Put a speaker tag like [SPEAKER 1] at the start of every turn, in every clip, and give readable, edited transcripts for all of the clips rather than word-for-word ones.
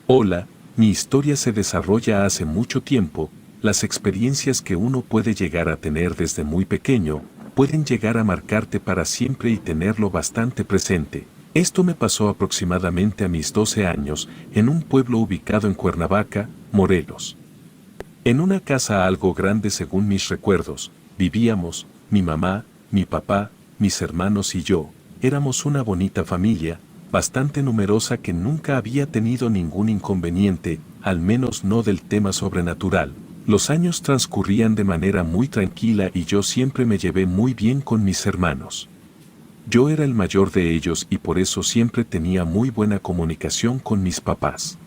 [SPEAKER 1] Hola, mi historia se desarrolla hace mucho tiempo. Las experiencias que uno puede llegar a tener desde muy pequeño pueden llegar a marcarte para siempre y tenerlo bastante presente. Esto me pasó aproximadamente a mis 12 años en un pueblo ubicado en Cuernavaca, Morelos. En una casa algo grande según mis recuerdos, vivíamos, mi mamá, mi papá, mis hermanos y yo. Éramos una bonita familia, bastante numerosa que nunca había tenido ningún inconveniente, al menos no del tema sobrenatural. Los años transcurrían de manera muy tranquila y yo siempre me llevé muy bien con mis hermanos. Yo era el mayor de ellos y por eso siempre tenía muy buena comunicación con mis papás.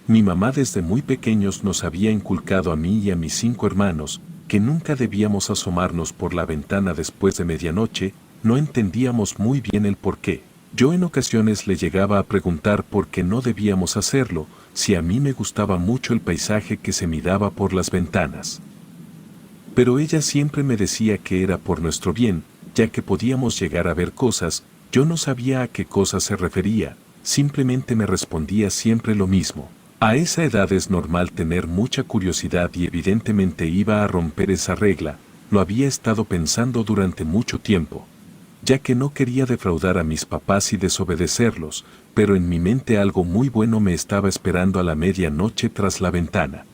[SPEAKER 1] Mi mamá desde muy pequeños nos había inculcado a mí y a mis 5 hermanos que nunca debíamos asomarnos por la ventana después de medianoche. No entendíamos muy bien el por qué. Yo en ocasiones le llegaba a preguntar por qué no debíamos hacerlo, si a mí me gustaba mucho el paisaje que se miraba por las ventanas. Pero ella siempre me decía que era por nuestro bien, ya que podíamos llegar a ver cosas. Yo no sabía a qué cosas se refería, simplemente me respondía siempre lo mismo. A esa edad es normal tener mucha curiosidad y evidentemente iba a romper esa regla. Lo había estado pensando durante mucho tiempo, ya que no quería defraudar a mis papás y desobedecerlos, pero en mi mente algo muy bueno me estaba esperando a la medianoche tras la ventana.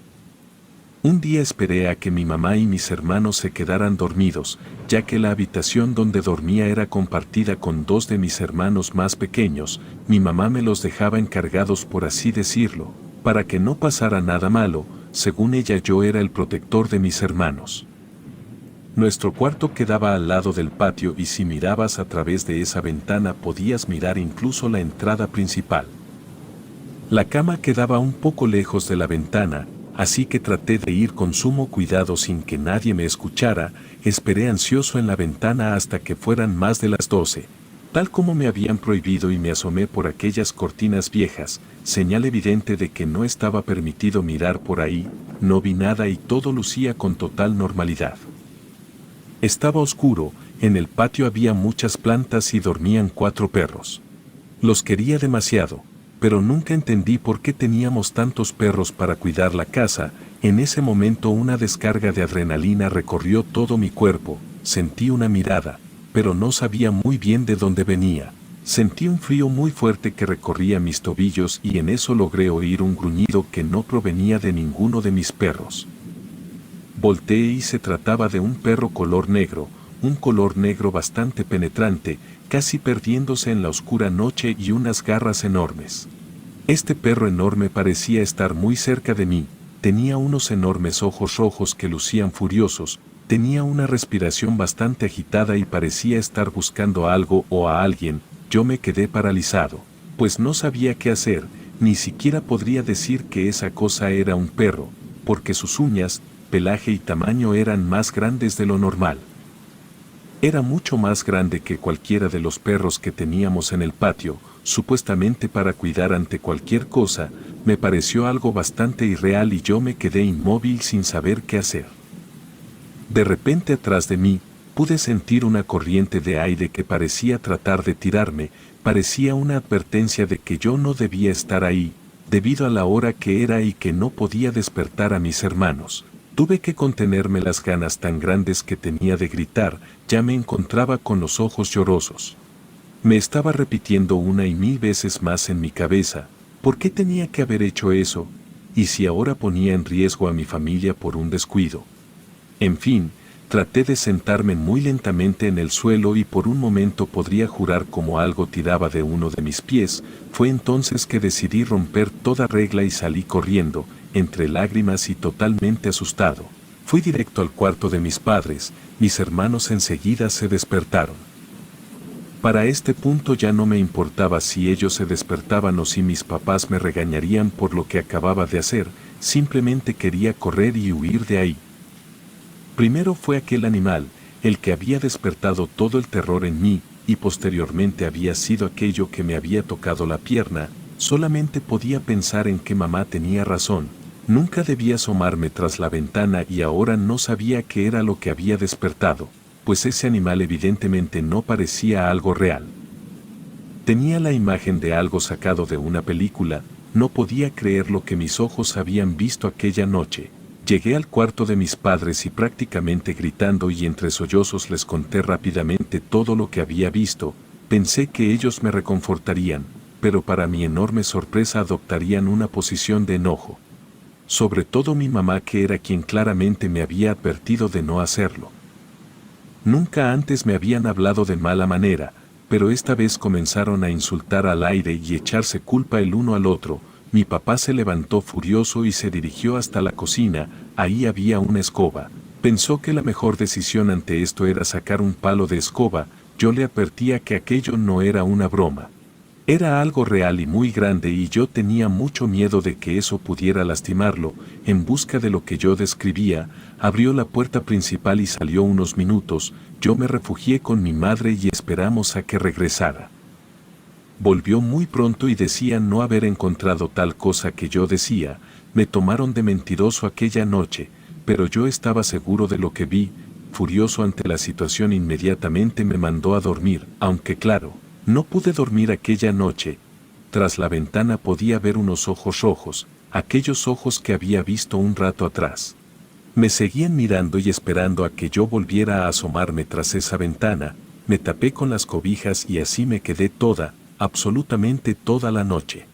[SPEAKER 1] Un día esperé a que mi mamá y mis hermanos se quedaran dormidos, ya que la habitación donde dormía era compartida con 2 de mis hermanos más pequeños. Mi mamá me los dejaba encargados, por así decirlo, para que no pasara nada malo. Según ella, yo era el protector de mis hermanos. Nuestro cuarto quedaba al lado del patio y si mirabas a través de esa ventana podías mirar incluso la entrada principal. La cama quedaba un poco lejos de la ventana, así que traté de ir con sumo cuidado sin que nadie me escuchara. Esperé ansioso en la ventana hasta que fueran más de las 12, tal como me habían prohibido, y me asomé por aquellas cortinas viejas, señal evidente de que no estaba permitido mirar por ahí. No vi nada y todo lucía con total normalidad. Estaba oscuro, en el patio había muchas plantas y dormían 4 perros. Los quería demasiado, pero nunca entendí por qué teníamos tantos perros para cuidar la casa. En ese momento una descarga de adrenalina recorrió todo mi cuerpo. Sentí una mirada, pero no sabía muy bien de dónde venía. Sentí un frío muy fuerte que recorría mis tobillos y en eso logré oír un gruñido que no provenía de ninguno de mis perros. Volteé y se trataba de un perro color negro, un color negro bastante penetrante, casi perdiéndose en la oscura noche, y unas garras enormes. Este perro enorme parecía estar muy cerca de mí. Tenía unos enormes ojos rojos que lucían furiosos, tenía una respiración bastante agitada y parecía estar buscando algo o a alguien. Yo me quedé paralizado, pues no sabía qué hacer. Ni siquiera podría decir que esa cosa era un perro, porque sus uñas, pelaje y tamaño eran más grandes de lo normal. Era mucho más grande que cualquiera de los perros que teníamos en el patio, supuestamente para cuidar ante cualquier cosa. Me pareció algo bastante irreal y yo me quedé inmóvil sin saber qué hacer. De repente atrás de mí, pude sentir una corriente de aire que parecía tratar de tirarme. Parecía una advertencia de que yo no debía estar ahí, debido a la hora que era y que no podía despertar a mis hermanos. Tuve que contenerme las ganas tan grandes que tenía de gritar. Ya me encontraba con los ojos llorosos. Me estaba repitiendo una y mil veces más en mi cabeza, ¿por qué tenía que haber hecho eso? ¿Y si ahora ponía en riesgo a mi familia por un descuido? En fin, traté de sentarme muy lentamente en el suelo y por un momento podría jurar como algo tiraba de uno de mis pies. Fue entonces que decidí romper toda regla y salí corriendo, entre lágrimas y totalmente asustado. Fui directo al cuarto de mis padres. Mis hermanos enseguida se despertaron. Para este punto ya no me importaba si ellos se despertaban o si mis papás me regañarían por lo que acababa de hacer. Simplemente quería correr y huir de ahí. Primero fue aquel animal, el que había despertado todo el terror en mí, y posteriormente había sido aquello que me había tocado la pierna. Solamente podía pensar en que mamá tenía razón. Nunca debía asomarme tras la ventana y ahora no sabía qué era lo que había despertado, pues ese animal evidentemente no parecía algo real. Tenía la imagen de algo sacado de una película. No podía creer lo que mis ojos habían visto aquella noche. Llegué al cuarto de mis padres y prácticamente gritando y entre sollozos les conté rápidamente todo lo que había visto. Pensé que ellos me reconfortarían, pero para mi enorme sorpresa adoptarían una posición de enojo. Sobre todo mi mamá, que era quien claramente me había advertido de no hacerlo. Nunca antes me habían hablado de mala manera, pero esta vez comenzaron a insultar al aire y echarse culpa el uno al otro. Mi papá se levantó furioso y se dirigió hasta la cocina. Ahí había una escoba. Pensó que la mejor decisión ante esto era sacar un palo de escoba. Yo le advertía que aquello no era una broma. Era algo real y muy grande y yo tenía mucho miedo de que eso pudiera lastimarlo. En busca de lo que yo describía, abrió la puerta principal y salió unos minutos. Yo me refugié con mi madre y esperamos a que regresara. Volvió muy pronto y decía no haber encontrado tal cosa que yo decía. Me tomaron de mentiroso aquella noche, pero yo estaba seguro de lo que vi. Furioso ante la situación, inmediatamente me mandó a dormir, aunque claro, no pude dormir aquella noche. Tras la ventana podía ver unos ojos rojos, aquellos ojos que había visto un rato atrás. Me seguían mirando y esperando a que yo volviera a asomarme tras esa ventana. Me tapé con las cobijas y así me quedé absolutamente toda la noche.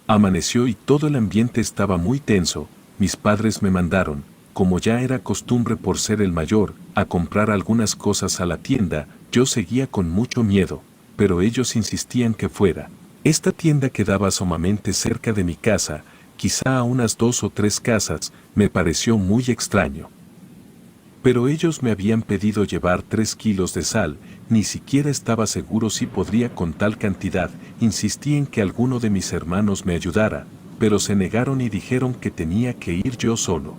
[SPEAKER 1] Amaneció y todo el ambiente estaba muy tenso. Mis padres me mandaron, como ya era costumbre por ser el mayor, a comprar algunas cosas a la tienda. Yo seguía con mucho miedo, pero ellos insistían que fuera. Esta tienda quedaba sumamente cerca de mi casa, quizá a unas 2 o 3 casas. Me pareció muy extraño. Pero ellos me habían pedido llevar 3 kilos de sal, ni siquiera estaba seguro si podría con tal cantidad. Insistí en que alguno de mis hermanos me ayudara, pero se negaron y dijeron que tenía que ir yo solo.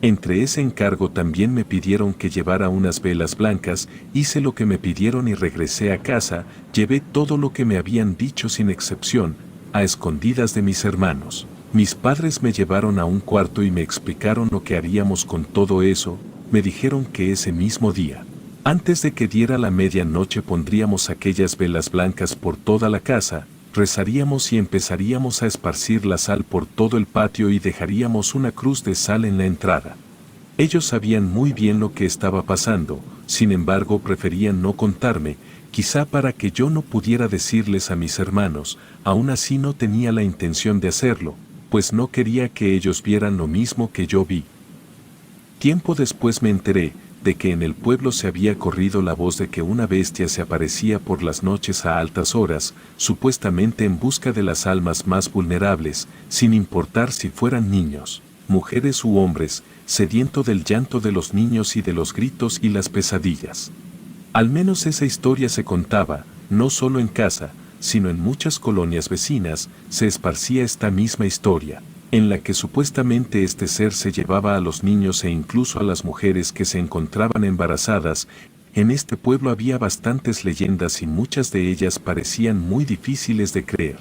[SPEAKER 1] Entre ese encargo también me pidieron que llevara unas velas blancas. Hice lo que me pidieron y regresé a casa. Llevé todo lo que me habían dicho sin excepción, a escondidas de mis hermanos. Mis padres me llevaron a un cuarto y me explicaron lo que haríamos con todo eso. Me dijeron que ese mismo día, antes de que diera la medianoche, pondríamos aquellas velas blancas por toda la casa, rezaríamos y empezaríamos a esparcir la sal por todo el patio y dejaríamos una cruz de sal en la entrada. Ellos sabían muy bien lo que estaba pasando, sin embargo preferían no contarme, quizá para que yo no pudiera decirles a mis hermanos. Aún así no tenía la intención de hacerlo, pues no quería que ellos vieran lo mismo que yo vi. Tiempo después me enteré de que en el pueblo se había corrido la voz de que una bestia se aparecía por las noches a altas horas, supuestamente en busca de las almas más vulnerables, sin importar si fueran niños, mujeres u hombres, sediento del llanto de los niños y de los gritos y las pesadillas. Al menos esa historia se contaba, no solo en casa, sino en muchas colonias vecinas. Se esparcía esta misma historia, en la que supuestamente este ser se llevaba a los niños e incluso a las mujeres que se encontraban embarazadas. En este pueblo había bastantes leyendas y muchas de ellas parecían muy difíciles de creer.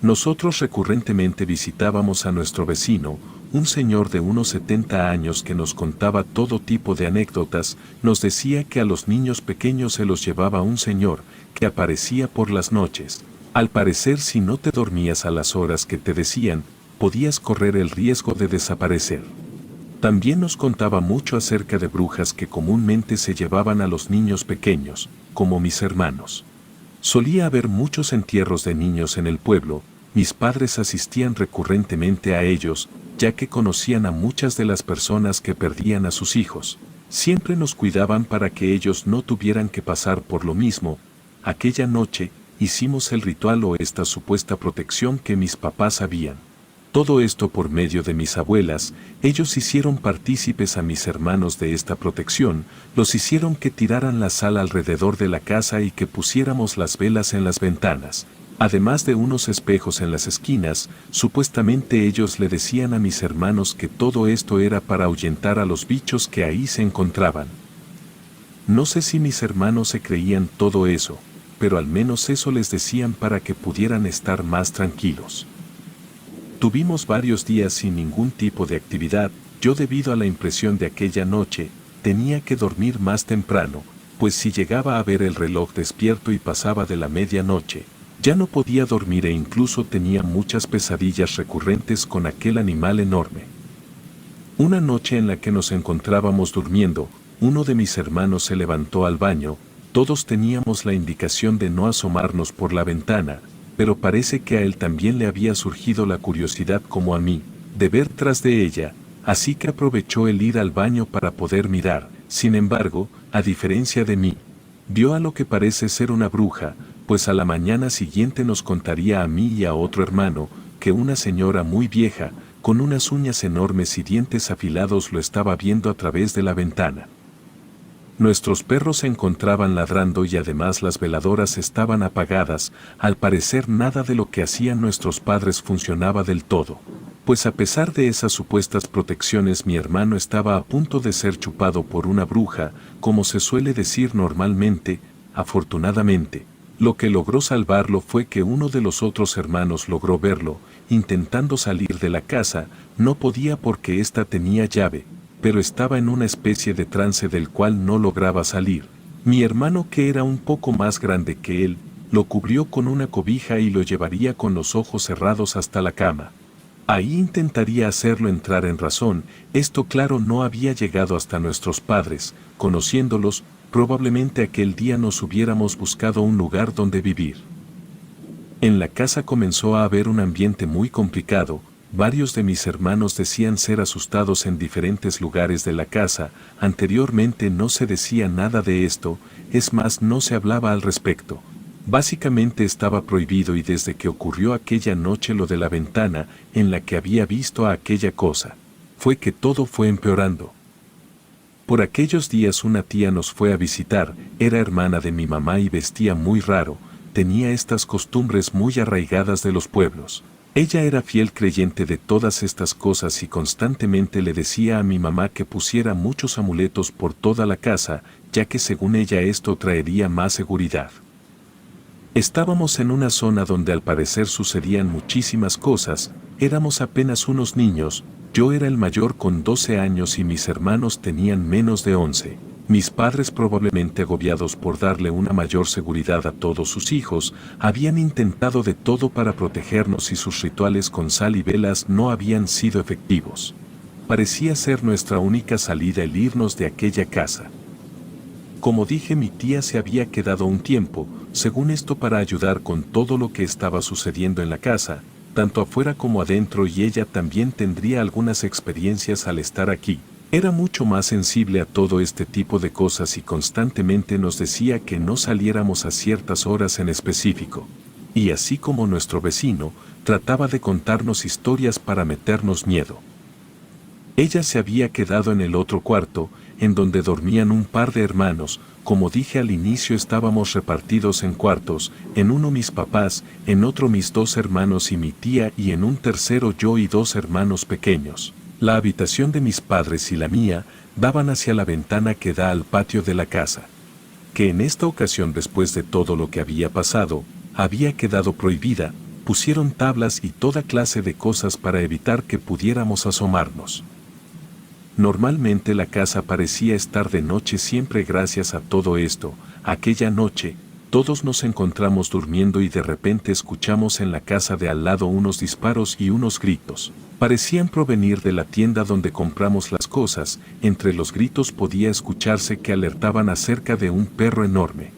[SPEAKER 1] Nosotros recurrentemente visitábamos a nuestro vecino, un señor de unos 70 años que nos contaba todo tipo de anécdotas. Nos decía que a los niños pequeños se los llevaba un señor que aparecía por las noches. Al parecer, si no te dormías a las horas que te decían, podías correr el riesgo de desaparecer. También nos contaba mucho acerca de brujas que comúnmente se llevaban a los niños pequeños, como mis hermanos. Solía haber muchos entierros de niños en el pueblo. Mis padres asistían recurrentemente a ellos, ya que conocían a muchas de las personas que perdían a sus hijos. Siempre nos cuidaban para que ellos no tuvieran que pasar por lo mismo. Aquella noche, hicimos el ritual o esta supuesta protección que mis papás habían. Todo esto por medio de mis abuelas. Ellos hicieron partícipes a mis hermanos de esta protección, los hicieron que tiraran la sal alrededor de la casa y que pusiéramos las velas en las ventanas, además de unos espejos en las esquinas. Supuestamente ellos le decían a mis hermanos que todo esto era para ahuyentar a los bichos que ahí se encontraban. No sé si mis hermanos se creían todo eso, pero al menos eso les decían para que pudieran estar más tranquilos. Tuvimos varios días sin ningún tipo de actividad. Yo, debido a la impresión de aquella noche, tenía que dormir más temprano, pues si llegaba a ver el reloj despierto y pasaba de la medianoche, Ya no podía dormir e incluso tenía muchas pesadillas recurrentes con aquel animal enorme. Una noche en la que nos encontrábamos durmiendo, uno de mis hermanos se levantó al baño. Todos teníamos la indicación de no asomarnos por la ventana, pero parece que a él también le había surgido la curiosidad como a mí, de ver tras de ella, así que aprovechó el ir al baño para poder mirar. Sin embargo, a diferencia de mí, vio a lo que parece ser una bruja, pues a la mañana siguiente nos contaría a mí y a otro hermano, que una señora muy vieja, con unas uñas enormes y dientes afilados lo estaba viendo a través de la ventana. Nuestros perros se encontraban ladrando y además las veladoras estaban apagadas. Al parecer nada de lo que hacían nuestros padres funcionaba del todo, pues a pesar de esas supuestas protecciones mi hermano estaba a punto de ser chupado por una bruja, como se suele decir normalmente. Afortunadamente, lo que logró salvarlo fue que uno de los otros hermanos logró verlo, intentando salir de la casa. No podía porque ésta tenía llave, pero estaba en una especie de trance del cual no lograba salir. Mi hermano, que era un poco más grande que él, lo cubrió con una cobija y lo llevaría con los ojos cerrados hasta la cama. Ahí intentaría hacerlo entrar en razón. Esto claro no había llegado hasta nuestros padres. Conociéndolos, probablemente aquel día nos hubiéramos buscado un lugar donde vivir. En la casa comenzó a haber un ambiente muy complicado. Varios de mis hermanos decían ser asustados en diferentes lugares de la casa. Anteriormente no se decía nada de esto, es más, no se hablaba al respecto. Básicamente estaba prohibido, y desde que ocurrió aquella noche lo de la ventana en la que había visto a aquella cosa, fue que todo fue empeorando. Por aquellos días una tía nos fue a visitar. Era hermana de mi mamá y vestía muy raro, tenía estas costumbres muy arraigadas de los pueblos. Ella era fiel creyente de todas estas cosas y constantemente le decía a mi mamá que pusiera muchos amuletos por toda la casa, ya que según ella esto traería más seguridad. Estábamos en una zona donde al parecer sucedían muchísimas cosas. Éramos apenas unos niños. Yo era el mayor con 12 años y mis hermanos tenían menos de 11. Mis padres, probablemente agobiados por darle una mayor seguridad a todos sus hijos, habían intentado de todo para protegernos y sus rituales con sal y velas no habían sido efectivos. Parecía ser nuestra única salida el irnos de aquella casa. Como dije, mi tía se había quedado un tiempo, según esto, para ayudar con todo lo que estaba sucediendo en la casa, tanto afuera como adentro, y ella también tendría algunas experiencias al estar aquí. Era mucho más sensible a todo este tipo de cosas y constantemente nos decía que no saliéramos a ciertas horas en específico. Y así como nuestro vecino, trataba de contarnos historias para meternos miedo. Ella se había quedado en el otro cuarto, en donde dormían un par de hermanos. Como dije al inicio, estábamos repartidos en cuartos, en uno mis papás, en otro mis dos hermanos y mi tía, y en un tercero yo y dos hermanos pequeños. La habitación de mis padres y la mía daban hacia la ventana que da al patio de la casa, que en esta ocasión, después de todo lo que había pasado, había quedado prohibida. Pusieron tablas y toda clase de cosas para evitar que pudiéramos asomarnos. Normalmente la casa parecía estar de noche siempre gracias a todo esto. Aquella noche, todos nos encontramos durmiendo y de repente escuchamos en la casa de al lado unos disparos y unos gritos. Parecían provenir de la tienda donde compramos las cosas. Entre los gritos podía escucharse que alertaban acerca de un perro enorme,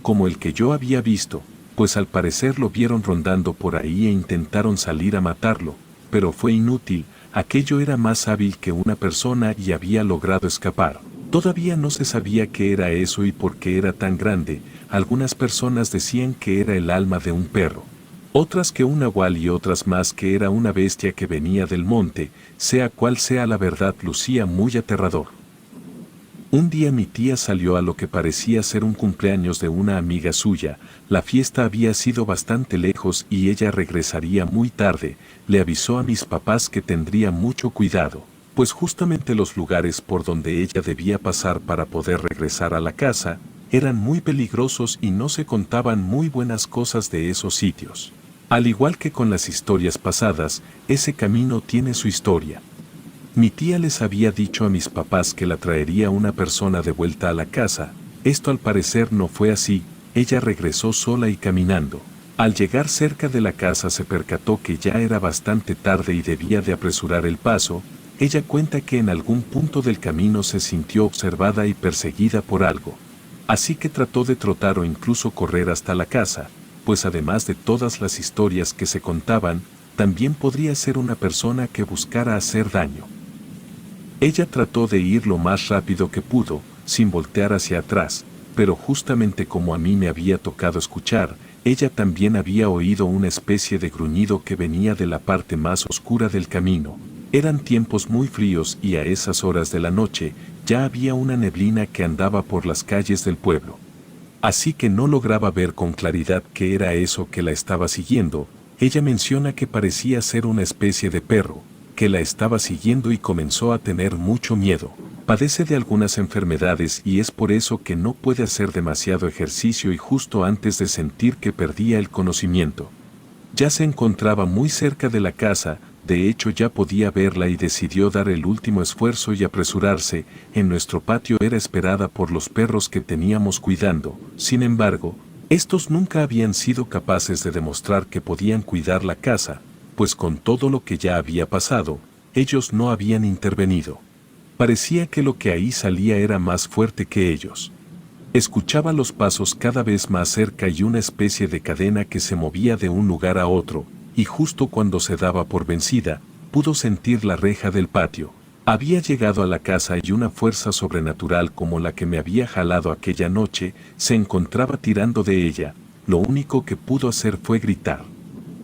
[SPEAKER 1] como el que yo había visto, pues al parecer lo vieron rondando por ahí e intentaron salir a matarlo, pero fue inútil. Aquello era más hábil que una persona y había logrado escapar. Todavía no se sabía qué era eso y por qué era tan grande. Algunas personas decían que era el alma de un perro, otras que un nahual y otras más que era una bestia que venía del monte. Sea cual sea la verdad, lucía muy aterrador. Un día mi tía salió a lo que parecía ser un cumpleaños de una amiga suya. La fiesta había sido bastante lejos y ella regresaría muy tarde. Le avisó a mis papás que tendría mucho cuidado, pues justamente los lugares por donde ella debía pasar para poder regresar a la casa eran muy peligrosos y no se contaban muy buenas cosas de esos sitios. Al igual que con las historias pasadas, ese camino tiene su historia. Mi tía les había dicho a mis papás que la traería una persona de vuelta a la casa. Esto al parecer no fue así. Ella regresó sola y caminando. Al llegar cerca de la casa se percató que ya era bastante tarde y debía de apresurar el paso. Ella cuenta que en algún punto del camino se sintió observada y perseguida por algo. Así que trató de trotar o incluso correr hasta la casa, pues además de todas las historias que se contaban, también podría ser una persona que buscara hacer daño. Ella trató de ir lo más rápido que pudo, sin voltear hacia atrás, pero justamente como a mí me había tocado escuchar, ella también había oído una especie de gruñido que venía de la parte más oscura del camino. Eran tiempos muy fríos y a esas horas de la noche ya había una neblina que andaba por las calles del pueblo. Así que no lograba ver con claridad qué era eso que la estaba siguiendo. Ella menciona que parecía ser una especie de perro, que la estaba siguiendo y comenzó a tener mucho miedo. Padece de algunas enfermedades y es por eso que no puede hacer demasiado ejercicio y justo antes de sentir que perdía el conocimiento. Ya se encontraba muy cerca de la casa, de hecho ya podía verla y decidió dar el último esfuerzo y apresurarse. En nuestro patio era esperada por los perros que teníamos cuidando. Sin embargo, estos nunca habían sido capaces de demostrar que podían cuidar la casa, pues con todo lo que ya había pasado, ellos no habían intervenido. Parecía que lo que ahí salía era más fuerte que ellos. Escuchaba los pasos cada vez más cerca y una especie de cadena que se movía de un lugar a otro, y justo cuando se daba por vencida, pudo sentir la reja del patio. Había llegado a la casa y una fuerza sobrenatural como la que me había jalado aquella noche se encontraba tirando de ella. Lo único que pudo hacer fue gritar,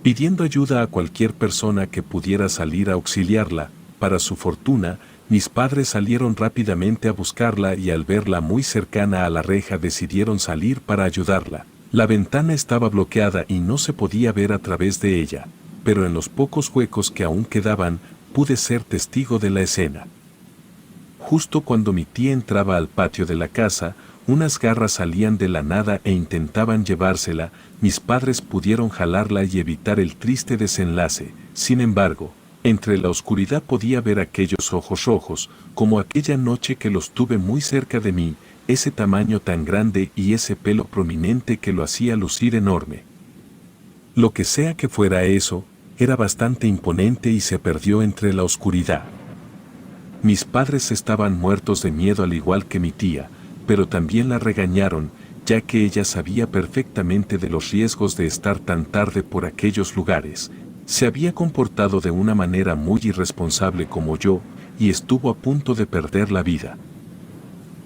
[SPEAKER 1] pidiendo ayuda a cualquier persona que pudiera salir a auxiliarla. Para su fortuna, mis padres salieron rápidamente a buscarla y al verla muy cercana a la reja decidieron salir para ayudarla. La ventana estaba bloqueada y no se podía ver a través de ella, pero en los pocos huecos que aún quedaban, pude ser testigo de la escena. Justo cuando mi tía entraba al patio de la casa, unas garras salían de la nada e intentaban llevársela. Mis padres pudieron jalarla y evitar el triste desenlace. Sin embargo, entre la oscuridad podía ver aquellos ojos rojos, como aquella noche que los tuve muy cerca de mí, ese tamaño tan grande y ese pelo prominente que lo hacía lucir enorme. Lo que sea que fuera eso, era bastante imponente y se perdió entre la oscuridad. Mis padres estaban muertos de miedo al igual que mi tía, pero también la regañaron, ya que ella sabía perfectamente de los riesgos de estar tan tarde por aquellos lugares. Se había comportado de una manera muy irresponsable como yo, y estuvo a punto de perder la vida.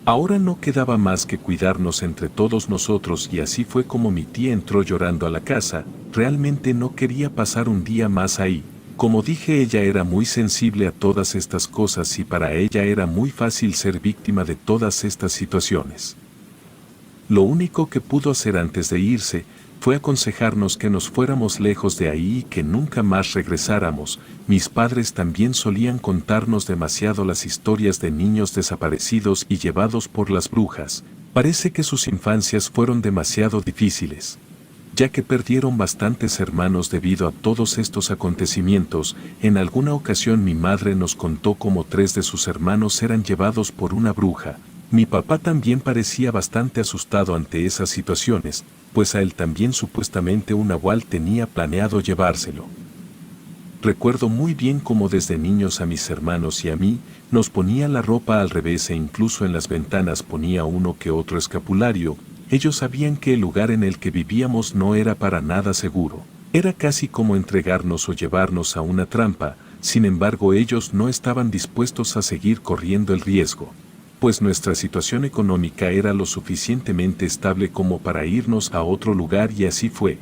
[SPEAKER 1] Ahora no quedaba más que cuidarnos entre todos nosotros y así fue como mi tía entró llorando a la casa. Realmente no quería pasar un día más ahí. Como dije, ella era muy sensible a todas estas cosas y para ella era muy fácil ser víctima de todas estas situaciones. Lo único que pudo hacer antes de irse fue aconsejarnos que nos fuéramos lejos de ahí y que nunca más regresáramos. Mis padres también solían contarnos demasiado las historias de niños desaparecidos y llevados por las brujas. Parece que sus infancias fueron demasiado difíciles, ya que perdieron bastantes hermanos debido a todos estos acontecimientos. En alguna ocasión mi madre nos contó cómo 3 de sus hermanos eran llevados por una bruja. Mi papá también parecía bastante asustado ante esas situaciones, pues a él también supuestamente un nahual tenía planeado llevárselo. Recuerdo muy bien cómo desde niños a mis hermanos y a mí nos ponía la ropa al revés e incluso en las ventanas ponía uno que otro escapulario. Ellos sabían que el lugar en el que vivíamos no era para nada seguro. Era casi como entregarnos o llevarnos a una trampa. Sin embargo, ellos no estaban dispuestos a seguir corriendo el riesgo, pues nuestra situación económica era lo suficientemente estable como para irnos a otro lugar y así fue.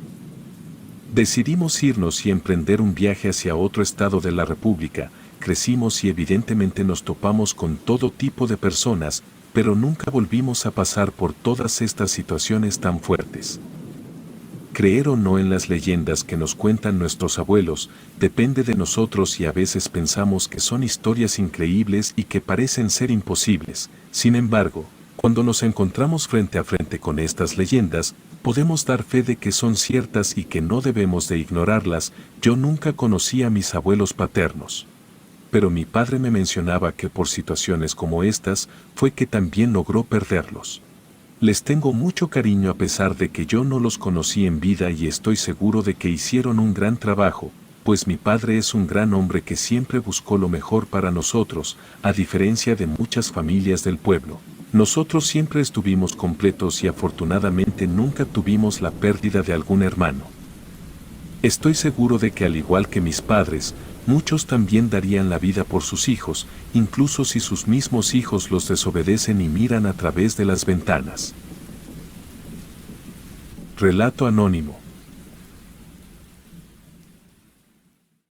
[SPEAKER 1] Decidimos irnos y emprender un viaje hacia otro estado de la República. Crecimos y evidentemente nos topamos con todo tipo de personas, pero nunca volvimos a pasar por todas estas situaciones tan fuertes. Creer o no en las leyendas que nos cuentan nuestros abuelos, depende de nosotros y a veces pensamos que son historias increíbles y que parecen ser imposibles. Sin embargo, cuando nos encontramos frente a frente con estas leyendas, podemos dar fe de que son ciertas y que no debemos de ignorarlas. Yo nunca conocí a mis abuelos paternos, pero mi padre me mencionaba que por situaciones como estas fue que también logró perderlos. Les tengo mucho cariño a pesar de que yo no los conocí en vida y estoy seguro de que hicieron un gran trabajo, pues mi padre es un gran hombre que siempre buscó lo mejor para nosotros, a diferencia de muchas familias del pueblo. Nosotros siempre estuvimos completos y afortunadamente nunca tuvimos la pérdida de algún hermano. Estoy seguro de que al igual que mis padres, muchos también darían la vida por sus hijos, incluso si sus mismos hijos los desobedecen y miran a través de las ventanas. Relato anónimo.